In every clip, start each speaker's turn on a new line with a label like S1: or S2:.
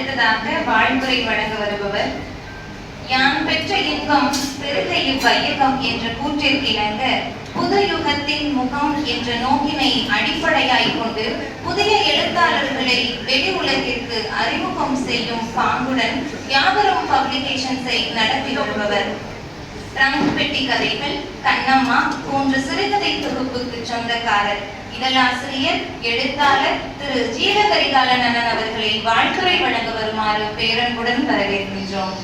S1: அடுத்ததாக வாழ்முறை வழங்க வருபவர் யான் பெற்ற இன்பம் பெருக இவ்வையகம் என்ற கூற்றிற்கிணங்க புது யுகத்தின் முகம் என்ற நோக்கினை அடிப்படையாய் கொண்டு புதிய எழுத்தாளர்களை வெளி உலகிற்கு அறிமுகம் செய்யும் பாங்குடன் யாவரும் பப்ளிகேஷன்ஸை நடத்தி வருபவர். ரங்க் பெட்டி கதைகள், கண்ணம்மா போன்ற சிறுகதை தொகுப்புக்கு சொந்தக்காரர், இதழாசிரியர், எழுத்தாளர் திரு ஜீவகரிகாலன் அண்ணன் அவர்களை வாழ்த்துரை வழங்க வருமாறு பேரன்புடன் வரவேற்கின்றோம்.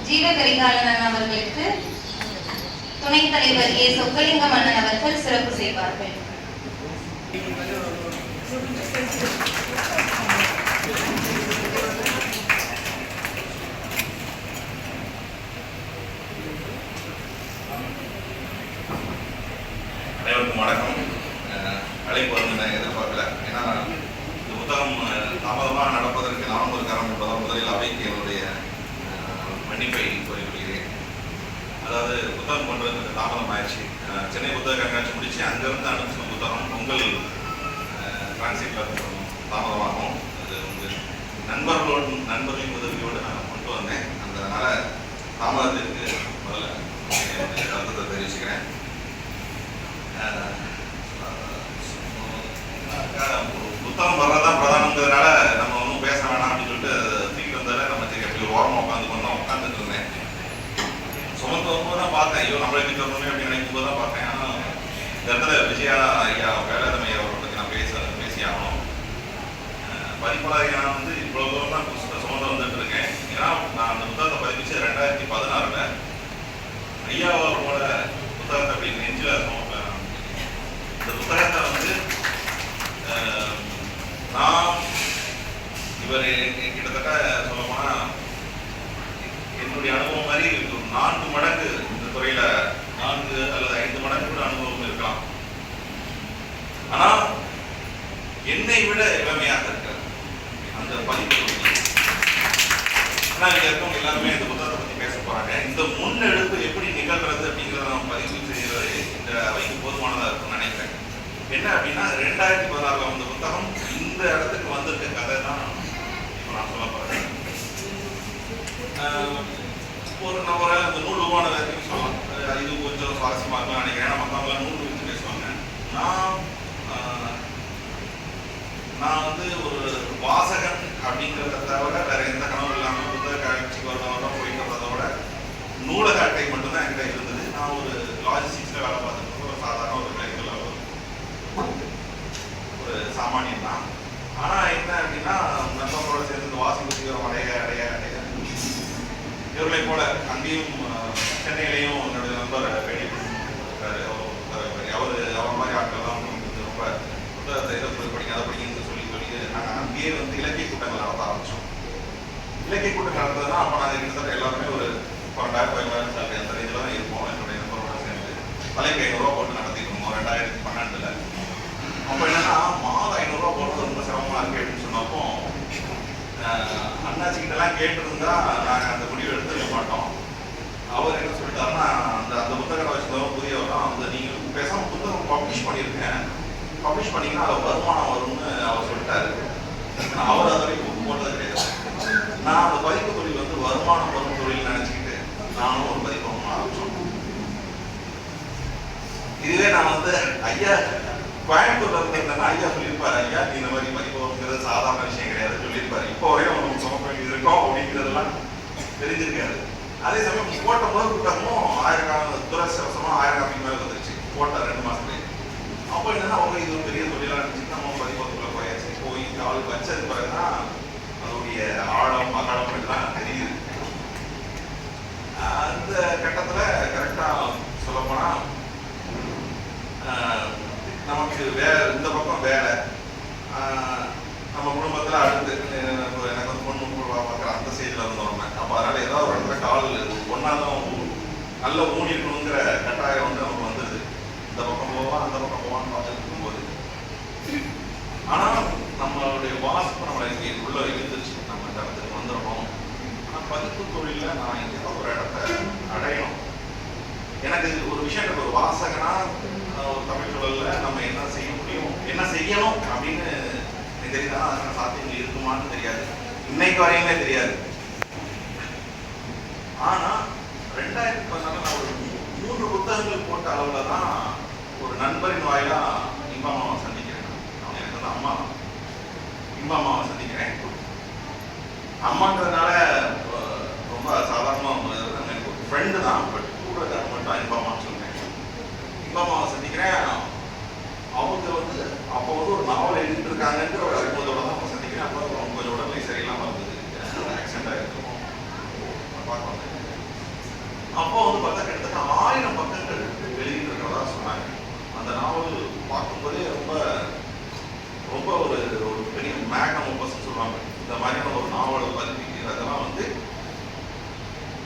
S1: ஜீவகரிகாலன் அவர்களுக்கு துணைத் தலைவர் ஏ சொக்கலிங்கம் அண்ணன் அவர்கள் சிறப்பு செய்வார்கள்.
S2: அனைவருக்கும் வணக்கம். அழைப்பு வந்து நான் எதிர்பார்க்கல. ஏன்னா இந்த புத்தகம் தாமதமாக நடப்பதற்கு நானும் ஒரு காரணம் என்பதால் முதலில் அவைக்கு என்னுடைய மன்னிப்பை கோரிக்கொள்கிறேன். அதாவது புத்தகம் கொண்டு வந்து தாமதம் ஆயிடுச்சு. சென்னை புத்தக கண்காட்சி முடிச்சு அங்கிருந்து அனுப்பிச்ச புத்தகம் உங்கள் டிரான்சிட்டில் தாமதமாகும். அது உங்கள் நண்பர்களின் உதவியோடு நான் கொண்டு வந்தேன். அதனால தாமதத்திற்கு முதல்ல கருத்தை தெரிவிச்சுக்கிறேன். புத்தகம் வர்றதான் பிரதானங்கிறதுனால நம்ம ஒன்றும் பேச வேணாம் அப்படின்னு சொல்லிட்டு தூக்கி வந்தால நம்ம சரி அப்படி ஓரமாக உட்காந்துட்டு இருந்தேன். சுமந்து வரும்போது தான் பார்த்தேன், ஐயோ நம்மளை எப்படி வரணுமே அப்படின்னு நினைக்கும் போது தான் பார்த்தேன். ஆனால் இந்த இடத்துல விஜயா ஐயா வேளாண்மை அவரை பற்றி நான் பேசி ஆகணும். பதிப்பாளர் ஐயா வந்து இவ்வளோ தூரம் தான் சுமந்து வந்துட்டு இருக்கேன். ஏன்னா நான் அந்த புத்தகத்தை பதிப்பிச்சு 2016 ஐயா அவரோட புத்தகத்தை அப்படி நெஞ்சில் சுமப்பேன். இந்த புத்தகத்தை வந்து நான் இவர் கிட்டத்தட்ட சொல்லப்போனால் என்னுடைய அனுபவம் மாதிரி 4 மடங்கு இந்த துறையில் 4 அல்லது 5 மடங்கு கூட அனுபவம் இருக்கலாம். ஆனால் என்னை விட இளமையாக இருக்கார் அந்த பதிப்பு. ஆனால் இங்கே இருக்கவங்க எல்லாருமே இந்த புத்தகத்தை பற்றி பேச போகிறாங்க. இந்த முன்னெடுப்பு எப்படி நிகழ்கிறது அப்படிங்கிறத நம்ம பதிவு செய்கிறது இந்த அவைக்கு போதுமானதாக இருக்கும்னு நினைக்கிறேன். என்ன அப்படின்னா 2016 வந்த புத்தகம் இந்த இடத்துக்கு வந்திருக்க கதை தான் இப்போ நான் சொல்ல போகிறேன். நம்ம இந்த நூல் உருவான வரைக்கும் சொல்லலாம். இது கொஞ்சம் சுவாரஸ்யமாக இருக்கும்னு நினைக்கிறேன். ஏன்னா மற்றவங்களாம் நூல் குறித்து பேசுவாங்க. நான் வந்து ஒரு வாசகன் அப்படிங்கிறத தவிர வேற எந்த கனவும் இல்லாமல் புத்தக காட்சிக்கு வரணும் போயிட்டு வர்றதோட நூலக அட்டை மட்டும்தான் என்கிட்ட இருந்தது. நான் ஒரு லாஜிஸ்டிக்ஸில் வேலை பார்த்துட்டு ஒரு சாதாரண ஒரு கிளைகள் ஒரு சாமானியம் தான். ஆனால் என்ன அப்படின்னா நண்பர்களோட சேர்ந்து வாசிப்பு தீவிரம் அடைய இவர்களை போல அங்கேயும் சென்னையிலையும் என்னுடைய நண்பர் இருக்காரு. அவர் மாதிரி ஆட்கள் தான் ரொம்ப புத்தகத்தை இதை படிக்க அதை படிக்கணும்னு சொல்லி நாங்கள் அங்கேயே வந்து இலக்கிய கூட்டங்கள் நடத்த ஆரம்பித்தோம். இலக்கிய கூட்டம் நடந்ததுன்னா அப்போ நாங்கள் கிட்டத்தட்ட எல்லாருமே ஒரு 12,000 சாலை அந்த ரேஞ்சில் தான் இருப்போம். என்னுடைய நண்பரோட சேர்ந்து தலைக்கு 500 போட்டு நடத்திட்டு இருந்தோம் 2012. அப்போ என்னன்னா மாதம் 500 போடுறது ரொம்ப சிரமமாக இருக்கு அப்படின்னு சொன்னப்போ அண்ணாச்சிக்கிட்டலாம் கேட்டுருந்தா நாங்கள் அந்த முடிவு எடுத்துக்க மாட்டோம். அவர் என்ன சொல்லிட்டாருன்னா அந்த புத்தகத்தை வச்சுருந்தவங்க புதியவரெலாம் வந்து நீங்கள் பேசாமல் புத்தகம் பப்ளிஷ் பண்ணியிருக்கேன், பப்ளிஷ் பண்ணிங்கன்னா அதில் வருமானம் வரும்னு அவர் சொல்லிட்டாரு. அவர் அது வரைக்கும் போட்டது கிடையாது. நான் அந்த பதிப்பு தொழில் வந்து வருமானம் வரும் தொழில் நினச்சிக்கிட்டு நானும் ஒரு பதிப்பு ஆரம்பிச்சோம். இதுவே நான் வந்து ஐயா கோயம்புத்தூர்ல இருந்தேன்னா ஐயா சொல்லியிருப்பாரு, ஐயா நீ இந்த மாதிரி பதிப்புங்கிறது சாதாரண விஷயம் கிடையாது சொல்லியிருப்பாரு. இப்போ வரையும் உங்களுக்கு சுமக்க வேண்டியது இருக்கும் அப்படிங்கிறதெல்லாம் தெரிஞ்சிருக்காரு. அதே சமயம் போட்ட முதல் கூட்டமும் 1000 துரசவசமாக 1000 காப்பிக்கு மேலே வந்துருச்சு போட்ட 2 மாதத்துலேயே. அப்போ என்னன்னா அவங்க இது ஒரு பெரிய தொழிலாக இருந்துச்சு. நம்ம பதிப்பகத்துக்குள்ள போயாச்சு. போய் ஆள் வச்சது பிறகுதான் அதோடைய ஆழம் அகலம் எல்லாம் தெரியுது. அந்த கட்டத்தில் கரெக்டாக சொல்லப்போனால் நமக்கு இந்த பக்கம் வேலை, நம்ம குடும்பத்தில் அடுத்து எனக்கு வந்து பொண்ணு பார்க்குற அந்த ஸ்டேஜில் இருந்தோம். அப்போ அதனால் ஏதாவது ஒரு இடத்துல கால் ஒன்றாலும் நல்ல ஊனி இருக்கணுங்கிற கட்டாயம் வந்து நமக்கு வந்துடுது. இந்த பக்கம் போவான் அந்த பக்கம் போவான்னு பார்த்துட்டு இருக்கும்போது ஆனால் நம்மளுடைய வாசிப்பு நம்மளை இங்கே உள்ள இருந்துச்சு. நம்ம இந்த இடத்துக்கு வந்துடணும். ஆனால் பதிப்பு தொழிலில் நான் எங்கேயாவது ஒரு இடத்த அடையணும். எனக்கு ஒரு விஷயம், எனக்கு ஒரு வாசகனா ஒரு தமிழ் சூழல்ல நம்ம என்ன செய்ய முடியும், என்ன செய்யணும் அப்படின்னு எனக்கு தெரியுதா, அதுக்கான சாத்தியங்கள் இருக்குமான்னு தெரியாது, இன்னைக்கு வரையுமே தெரியாது. ஆனா 2014 நான் ஒரு 3 புத்தகங்கள் போட்ட அளவுல தான் ஒரு நண்பரின் வாயிலா இன்பம்மாவை சந்திக்கிறேன். அவங்க எனக்கு வந்து அம்மா, இன்பம்மாவை சந்திக்கிறேன். அம்மாங்கிறதுனால ரொம்ப சாதாரணமாக எனக்கு ஒரு ஃப்ரெண்டு தான், பட் கூட மட்டும் இன்பம்மான்னு சொல்றேன். இன்பம்மாவை சந்திக்கிறேன். அவங்க வந்து அப்போ வந்து ஒரு நாவல் எழுதிட்டு இருக்காங்கன்ற ஒரு அறிமுகத்தோட தான் அவங்க சந்திக்கிறேன். அப்போ அவங்க கொஞ்சம் உடல்நிலை சரியில்லாமல் இருந்தது, ஆக்சிடென்ட் ஆகிருக்கும் பார்க்க. அப்போ வந்து பார்த்தா கிட்டத்தட்ட 1000 பக்கங்கள் வெளியிட்டு இருக்கிறதா சொன்னாங்க. அந்த நாவல் பார்க்கும்போதே ரொம்ப ரொம்ப ஒரு ஒரு பெரிய மேக்னம் ஒப்பஸ்ன்னு சொல்லுவாங்க. இந்த மாதிரியான ஒரு நாவலை பதிப்பிக்கிறதெல்லாம் வந்து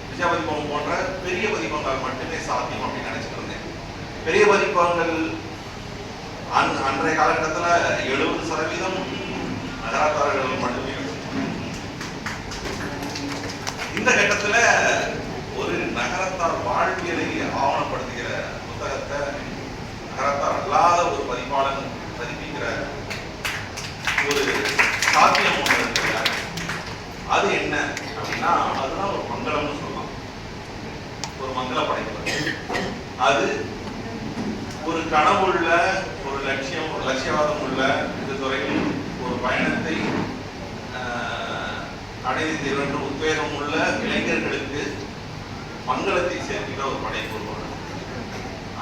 S2: விஜயா பதிப்பகம் போன்ற பெரிய பதிப்பகங்கள் மட்டுமே சாத்தியம் அப்படின்னு நினைச்சிட்டு இருந்தேன். பெரிய பதிப்பகங்கள் அன்றைய காலகட்டத்தில் 70% நகராத்தார்கள் மட்டுமே. இந்த கட்டத்தில் ஒரு நகரத்தார் வாழ்வியலை ஆவணப்படுத்துகிற புத்தகத்தை நகரத்தார் அல்லாத ஒரு பதிப்பாளன் பதிப்பிக்கிற ஒரு சாத்தியம் ஒன்று இருக்கிறார். அது என்ன அப்படின்னா, அதுதான் ஒரு மங்களம்னு சொல்லலாம், ஒரு மங்கள படைப்பு. அது ஒரு கனவுள்ள, ஒரு லட்சியவாதம் உள்ள இந்த துறையில் ஒரு பயணத்தை அடைந்து தீர்வென்ற உத்வேகம் உள்ள இளைஞர்களுக்கு மங்களத்தை சேர்க்கிற ஒரு படைப்பு உருவானது.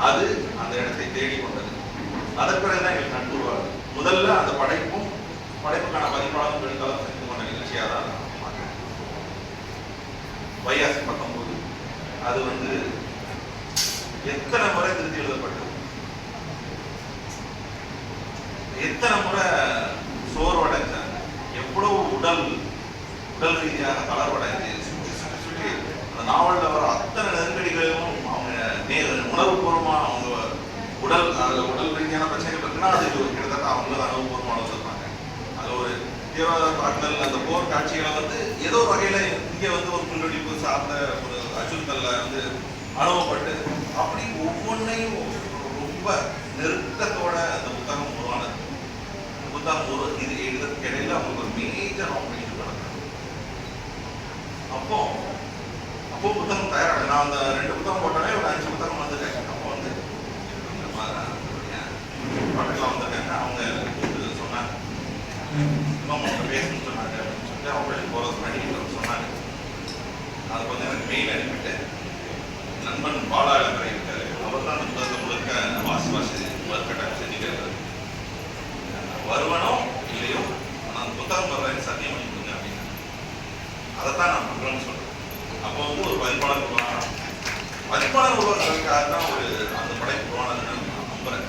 S2: அது அந்த இடத்தை தேடிக்கொண்டது. அதற்கு பிறகுதான் எங்களுக்கு நட்புருவார். முதல்ல அந்த படைப்புக்கான பதிப்பாளரும் எழுத்தாளரும் சேர்ந்து கொண்ட நிகழ்ச்சியாக தான் பார்க்கிறேன். வையாசி 19 அது வந்து எத்தனை முறை திருத்தி எழுதப்பட்டது, எத்தனை முறை சோர்வடைஞ்சாங்க, எவ்வளவு உடல் ரீதியாக தளர்வடைஞ்சு சுற்றி அந்த நாவலில் வர அத்தனை நெருக்கடிகளும் அவங்க உணர்வுபூர்வமா அவங்க உடல் ரீதியான பிரச்சனைகள் இருக்குன்னா அது கிட்டத்தட்ட அவங்கள அனுபவபூர்வமாக சொல்றாங்க. அது ஒரு தீவிரவாத தாக்குதல், அந்த போர் காட்சிகளை வந்து ஏதோ வகையில இங்க வந்து ஒரு குண்டுவெடிப்பு சார்ந்த ஒரு அச்சுறுத்தல்ல வந்து அனுபவப்பட்டு அப்படி ஒவ்வொன்றையும் ரொம்ப நெருக்கத்தோட அந்த புத்தகம் உருவானது. புத்தகம் இது எழுதுறதுக்கு இடையில அவங்களுக்கு ஒரு மேஜர் ஆப்ரேஷன் நடந்தது. அப்போ புத்தகம் தயாராக நான் அந்த 2 புத்தகம் போட்டோன்னே ஒரு 5 புத்தகம் வந்துட்டேன். அப்போ வந்து பாட்டுக்கெல்லாம் வந்திருக்காங்க. அவங்க சொன்னாங்க, அவங்க பேசணும்னு சொன்னாங்க அப்படின்னு சொல்லிட்டு ஆப்ரேஷன் போகிறது முன்னாடி சொன்னாங்க. அது கொஞ்சம் எனக்கு மெயில் அனுப்பிட்டு நண்பன் பாலா இளங்கரை இருக்காரு, அவர் தான் அந்த புத்தகத்தை முழுக்க வாசி வர்க்கட்டாக செஞ்சுக்கிறார். வருவனோ இல்லையோ ஆனால் அந்த புத்தகம் வர்றேன்னு சத்தியம் பண்ணி கொடுங்க அப்படின்னு. அதைத்தான் நான் பண்ணுறேன்னு சொல்கிறேன். அப்போ வந்து ஒரு பதிப்பாளர் உருவாக்குறதுக்காக தான் ஒரு அந்த படைப்பு உருவானதுன்னு நான் நம்புறேன்.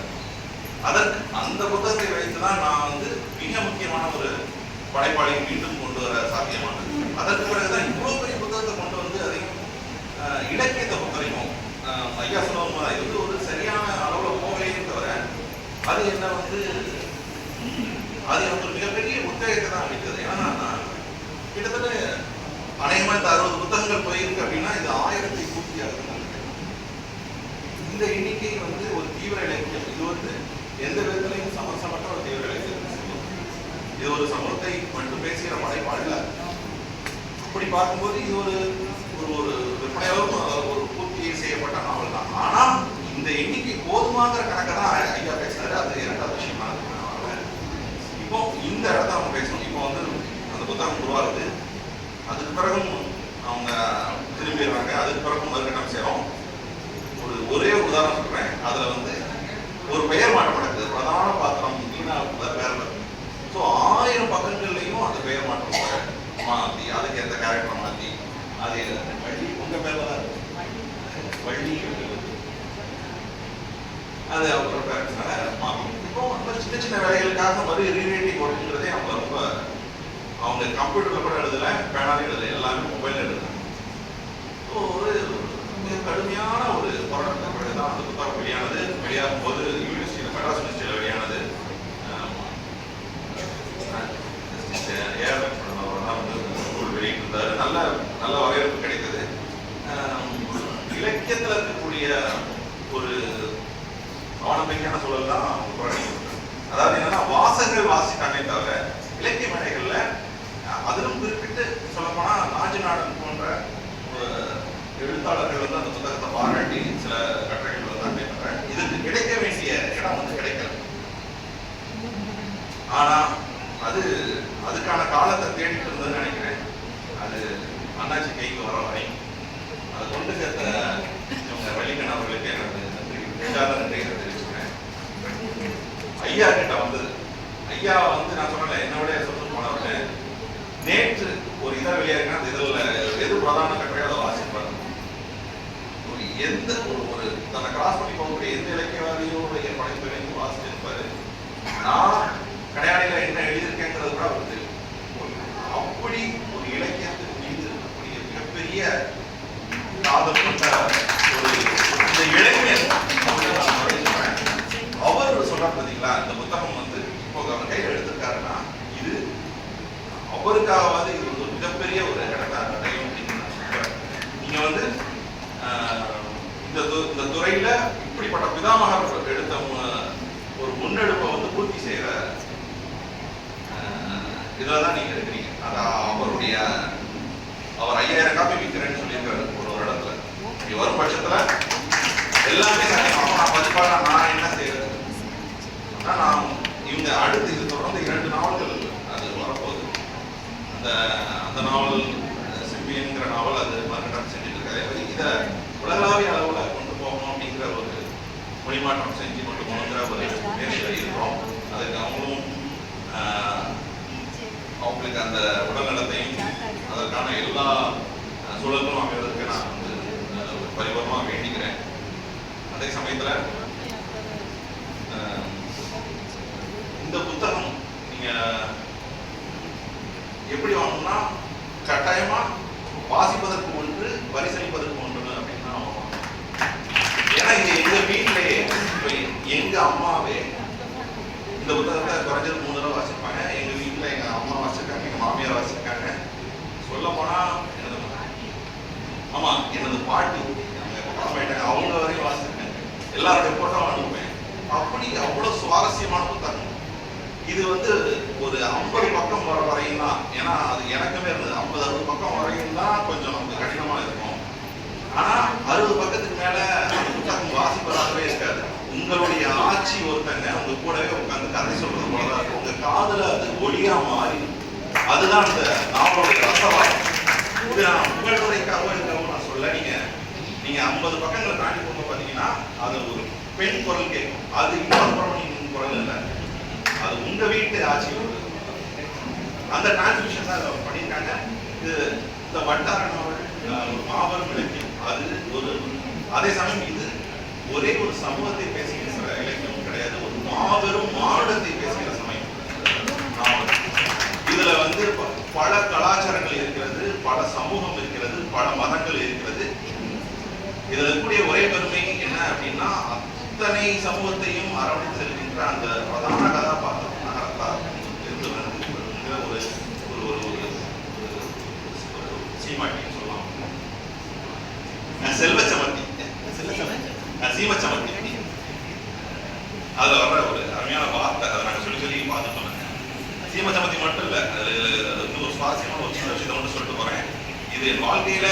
S2: அதற்கு அந்த புத்தகத்தை வைத்து தான் நான் வந்து மிக முக்கியமான ஒரு படைப்பாளியை மீண்டும் கொண்டு வர சாத்தியமானது. அதற்கு பிறகுதான் இவ்வளோ பெரிய புத்தகத்தை கொண்டு வந்து அதையும் இலக்கியத்தை பொறுத்தவரைக்கும் ஐயா சொன்ன இது வந்து ஒரு சரியான அளவில் போகலையே தவிர அது என்ன வந்து அது எனக்கு ஒரு மிகப்பெரிய உத்வேகத்தை தான் அளித்தது. ஏன்னா நான் கிட்டத்தட்ட அநேகமாக இந்த 60 புத்தகங்கள் போயிருக்கு அப்படின்னா இது 1000 பூர்த்தியாகுது. இந்த எண்ணிக்கை வந்து ஒரு தீவிர இலக்கியம். இது வந்து எந்த விதத்திலையும் சமரசமற்ற ஒரு தீவிர இலக்கியம். இது ஒரு சமூகத்தை மட்டும் பேசுகிற படைப்பு அல்ல. அப்படி பார்க்கும்போது இது ஒரு ஒரு விற்பனையாளரும் ஒரு பூர்த்தி செய்யப்பட்ட நாவல் தான். ஆனால் இந்த எண்ணிக்கை போதுமாங்கிற கணக்கை தான் ஐயா பேசினாரு. அது 2வது விஷயமா இருக்கு. இப்போ இந்த இடத்த அவங்க பேசணும். இப்போ வந்து அந்த புத்தகம் உருவாகுது, அதுக்கு பிறகும் அவங்க திரும்பிடுறாங்க, அதுக்கு பிறகும் மறுகட்டம் செய்கிறோம். ஒரே உதாரணம் சொல்றேன். அதுல வந்து ஒரு பெயர் மாற்றம் நடக்குது. பிரதான பாத்திரம் வேற. ஸோ 1000 பக்கங்கள்லையும் அந்த பெயர் மாற்றம் மாற்றி அதுக்கு எந்த கேரக்டரை மாற்றி அது வள்ளி உங்க பேர்ல தான் வள்ளி அது அவங்களோட பேரண்ட்ஸ்னால மாறும். இப்போ அந்த சின்ன சின்ன வேலைகளுக்காக ரீரைட்டிங் ஒர்க்குங்கிறதே அவங்க ரொம்ப அவங்க கம்ப்யூட்டர்ல கூட எழுதல, பேனாலும் எழுதல, எல்லாமே மொபைல் எழுதுறாங்க. ஸோ ஒரு மிக கடுமையான ஒரு போராட்டத்துக்கு பிறகுதான் அந்த புத்தகம் வெளியானது. வெளியாகும் போது யூனிவர்சிட்டியில் மெட்ராஸ் யூனிவர்சிட்டியில் வெளியானது. வெளியிட்டிருந்தாரு. நல்ல வரவேற்பு கிடைத்தது. இலக்கியத்தில் இருக்கக்கூடிய ஒரு ஆவணமை வாசிட்டானே தவிர இலக்கிய மேடைகள்ல அதிலும் குறிப்பிட்டு சொல்லப்போனா நாஜநாடன் போன்ற எழுத்தாளர்கள் வந்து அந்த புத்தகத்தை பாராட்டி சில கட்டுரைகள் வந்தாங்க. இதுக்கு கிடைக்க வேண்டிய இடம் வந்து கிடைக்கல. ஆனா அதுக்கான காலத்தை தேடிட்டு இருந்ததுன்னு நினைக்கிறேன். அது அண்ணாச்சி கைக்கு வர வரை அதை கொண்டு சேர்த்த இவங்க வள்ளிக்கண்ணன் அவர்களுக்கு எனக்கு நன்றியை தெரிவிச்சுக்கிறேன். ஐயா கிட்ட வந்தது. ஐயா வந்து நான் சொன்னேன், என்னோட சொல்ல போனவர்கள் நேற்று ஒரு இதழ் வெளியாருன்னா அந்த இதழில் எது பிரதான கட்டுரையோ அதை வாசிப்பாரு. எந்த ஒரு தன்னை கிராஸ் பண்ணி போகக்கூடிய எந்த இலக்கியவாதியோடைய படைப்புகளையும் வாசிச்சிருப்பாரு. நான் கடையாளியில என்ன எழுதியிருக்கேங்கிறது கூட அவர் தெரியும். அப்படி ஒரு இலக்கியத்துக்கு மீது இருக்கக்கூடிய மிகப்பெரிய காதல் கொண்ட ஒரு இந்த இளைஞர் அவர் சொல்றாரு பார்த்தீங்களா, இந்த புத்தகம் வந்து இப்போ அவர் கையில் எடுத்திருக்காருன்னா இது அவருக்காவது இது ஒரு மிகப்பெரிய ஒரு இடத்தையும் நீங்க வந்து இந்த துறையில இப்படிப்பட்ட பிதாமகர் எடுத்த ஒரு முன்னெடுப்பை வந்து பூர்த்தி செய்யற இதுலதான் நீங்க இருக்கிறீங்க. அதான் அவர் 5000 காப்பி விற்கிறேன்னு சொல்லியிருக்காரு ஒரு இடத்துல. இங்க வரும் பட்சத்துல எல்லாமே நான் பதிப்பாளா நான் என்ன செய்யறது, நான் இவங்க அடுத்து இது தொடர்ந்து 2 நாவல்கள் அது வரப்போகுது. அந்த நாவல் சிம்பியன்கிற நாவல் அது மறுநாள் செஞ்சுட்டு இருக்காரு. இதை உலகளாவிய அளவுல கொண்டு போகணும் அப்படிங்கிற ஒரு மொழிமாற்றம் செஞ்சு கொண்டு போகணுங்கிற ஒரு முயற்சியில் இருக்கிறோம். அதுக்கு அவங்களுக்கு அந்த உடல்நலத்தையும் அதற்கான எல்லா சூழலும் அமைவதற்கு நான் வந்து பரிபூர்ணமாக வேண்டிக்கிறேன். அதே சமயத்துல இந்த புத்தகம் நீங்க எப்படி வாங்கணும்னா கட்டாயமா வாசிப்பதற்கு ஒன்று, பரிசளிப்பதற்கு ஒன்று அப்படின்னா. ஏன்னா இது எங்க வீட்டிலேயே எங்க அம்மாவே இந்த புத்தகத்தை குறைஞ்சது 3 தடவை வாசிப்பாங்க. எங்க வீட்டுல எங்க அம்மா வாசிச்சிருக்காங்க, எங்க மாமியார் வாசிச்சிருக்காங்க. சொல்ல போனா எனது பாட்டி அவங்க வரையும் வாசிச்சிருக்காங்க. எல்லாருடைய போட்டோ அனுப்புவேன். அப்படி அவ்வளவு சுவாரஸ்யமான புத்தகம். இது வந்து ஒரு 50 பக்கம் வர வரையும் தான். ஏன்னா அது எனக்குமே இருந்தது. 50-60 பக்கம் வரையும் தான் கொஞ்சம் நமக்கு கடினமா இருக்கும். ஆனா 60 பக்கத்துக்கு மேல அந்த புத்தகம் வாசிப்பதாகவே இருக்காது. உங்களுடைய ஆட்சி ஒருத்தங்க உங்க கூடவே உட்காந்து கதை சொல்றது போலதான் இருக்கும். உங்க காதுல அது ஒளியா மாறி அதுதான் இந்த நாவலோட ரசவாதம். இது நான் புகழ்துறைக்காகவும் இருக்காகவும் நான் சொல்ல. நீங்க 50 பக்கங்களை தாண்டி போக பாத்தீங்கன்னா அது ஒரு பெண் குரல் கேட்கும். அது இன்னொரு குரல் இல்லை, அது உங்க வீட்டு ஆட்சி. அந்த டிரான்ஸ்மிஷன் தான் அதை பண்ணியிருக்காங்க. இது இந்த வட்டார நாவல் ஒரு மாபெரும் இலக்கியம். அது ஒரு அதே சமயம் இது ஒரே ஒரு சமூகத்தை பேசுகிற இலக்கியம் கிடையாது, ஒரு மாபெரும் மானுடத்தை பேசுகிற சமயம் நாவல். இதுல வந்து பல கலாச்சாரங்கள் இருக்கிறது, பல சமூகம் இருக்கிறது, பல மதங்கள் இருக்கிறது. இதுல இருக்கக்கூடிய ஒரே பெருமை என்ன அப்படின்னா அத்தனை சமூகத்தையும் அரவணைத்து செல்கின்ற அந்த பிரதான கதாபாத்திரம் நகரத்தார் இருந்து வருகிற ஒரு சீமாட்டின்னு சொல்லலாம். செல்வச்சமர்த்தி சீமச்சமர்த்தி அதுல வர்ற ஒரு அருமையான வார்த்தை. அதை நாங்கள் சொல்லி பார்த்துட்டோம். சீமச்சமர்த்தி மட்டும் இல்லை, அது ஒரு சுவாரஸ்யமான ஒரு சின்ன விஷயத்தை மட்டும் சொல்லிட்டு போறேன். இது என் வாழ்க்கையில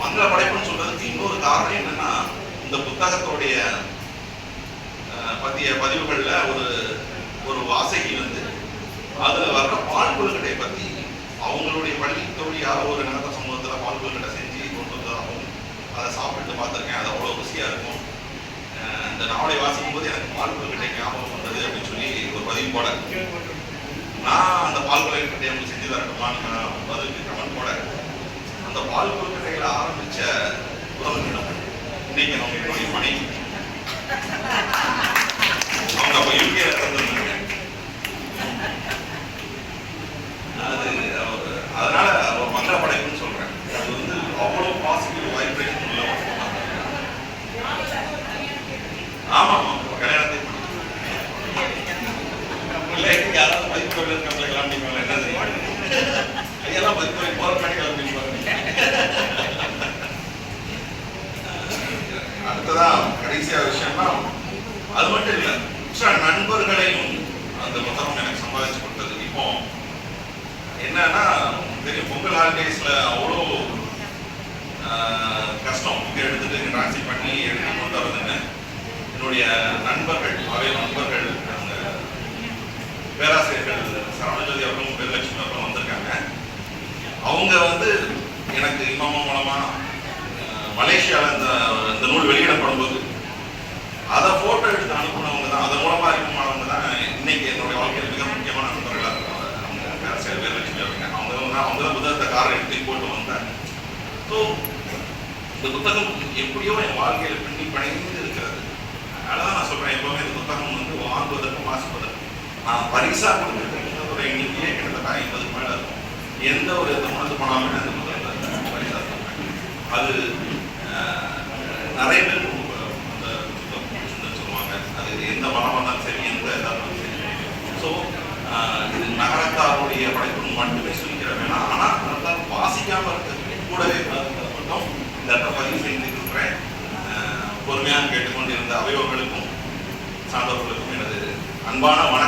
S2: மங்கள படைப்புன்னு சொல்றதுக்கு இன்னொரு காரணம் என்னன்னா, இந்த புத்தகத்துடைய பத்திய பதிவுகள்ல ஒரு வாசகி வந்து அதுல வர்ற பால் கொழுக்கட்டை பத்தி அவங்களுடைய பள்ளி தோழியாக ஒரு நகர சமூகத்துல பால் கொழுக்கட்டை செஞ்சு கொண்டு வந்ததாகவும் அதை சாப்பிட்டு பார்த்துருக்கேன். அது அவ்வளவு ருசியா இருக்கும். இந்த நாவலை வாசிக்கும் போது எனக்கு பால் கொழுக்கட்டை ஞாபகம் வந்தது அப்படின்னு சொல்லி ஒரு பதிவு போட, நான் அந்த பால் கொழுக்கட்டை அவங்க செஞ்சு தரட்டுமான்னு பதிலுக்கு கமெண்ட் போட, அந்த பால் கொழுக்கட்டைகளை ஆரம்பிச்ச உறவுகளிடம் இன்னைக்கு அவங்க என்னுடைய மனைவி, அவங்க அப்ப யூகேல தந்திருந்தாங்க. அதனால மங்கள படைப்புன்னு சொல்றேன். அது வந்து அவ்வளவு பாசிட்டிவ் வைப்ரேஷன் உள்ள. ஆமா கல்யாணத்தை இல்லை யாராவது பதிப்புகள் இருக்காங்களா கிளம்பிக்குவாங்க. என்ன செய்வாங்க ஐயெல்லாம் பதிப்புரை போராட்டம் கிளம்பிக்குவாங்க. அடுத்ததான் கடைசியா விஷயம்னா அது மட்டும் இல்லை, நண்பர்களையும் அந்த புத்தகம் எனக்கு ஹாலிடேஸ்ல அவ்வளோ கஷ்டம் இங்கே எடுத்துட்டு இங்கே டிரான்ஸ்லேட் பண்ணி எழுதி கொண்டு வரதுங்க. என்னுடைய நண்பர்கள் நிறைய நண்பர்கள் அந்த பேராசிரியர்கள் சரவணஜோதி அவர்களும் வீரலட்சுமி அவர்களும் வந்திருக்காங்க. அவங்க வந்து எனக்கு இமாமம் மூலமா மலேசியாவில் இந்த நூல் வெளியிடப்படும் போது அதை போட்டோ எடுத்து அனுப்புனவங்க தான், அதன் மூலமா அறிமுகமானவங்க தான் இன்னைக்கு என்னுடைய வாழ்க்கையில் மிக முக்கியமான நண்பர்களாக இருக்காங்க. அவங்க பேராசிரியர் வீரலட்சுமி அவர்கள் அவங்க தான் புத்தகத்தை காரை எடுத்து போட்டு வந்தாங்க. ஸோ இந்த புத்தகம் எப்படியோ என் வாழ்க்கையில் பின்னி பணிந்து இருக்கிறது. அதனால நான் சொல்றேன், எப்பவுமே இந்த புத்தகம் வந்து வாங்குவதற்கும் வாசிப்பதற்கும் நான் பரிசா கொடுத்துருக்கிற எண்ணிக்கையே கிட்டத்தட்ட 50 மேல இருக்கும். எந்த ஒரு திருமணத்து போனாலுமே அந்த புத்தகத்தை பரிசா கொடுப்பேன். அது நிறைய பேர் அந்த புத்தகம் சொல்லுவாங்க. அது எந்த மனம் வந்தாலும் சரி, எந்த இதாக இருந்தாலும் சரி. ஸோ இது நகரத்தாருடைய படைப்புன்னு மட்டுமே சொல்லிக்கிற வேணாம். ஆனால் நகரத்தார் வாசிக்காம இருக்கிறது கூடவே மட்டும் இந்த இடத்தை பதிவு செய்திருக்கிறேன். பொறுமையாக கேட்டுக்கொண்டிருந்த அவயோர்களுக்கும் சார்ந்தவர்களுக்கும் எனது அன்பான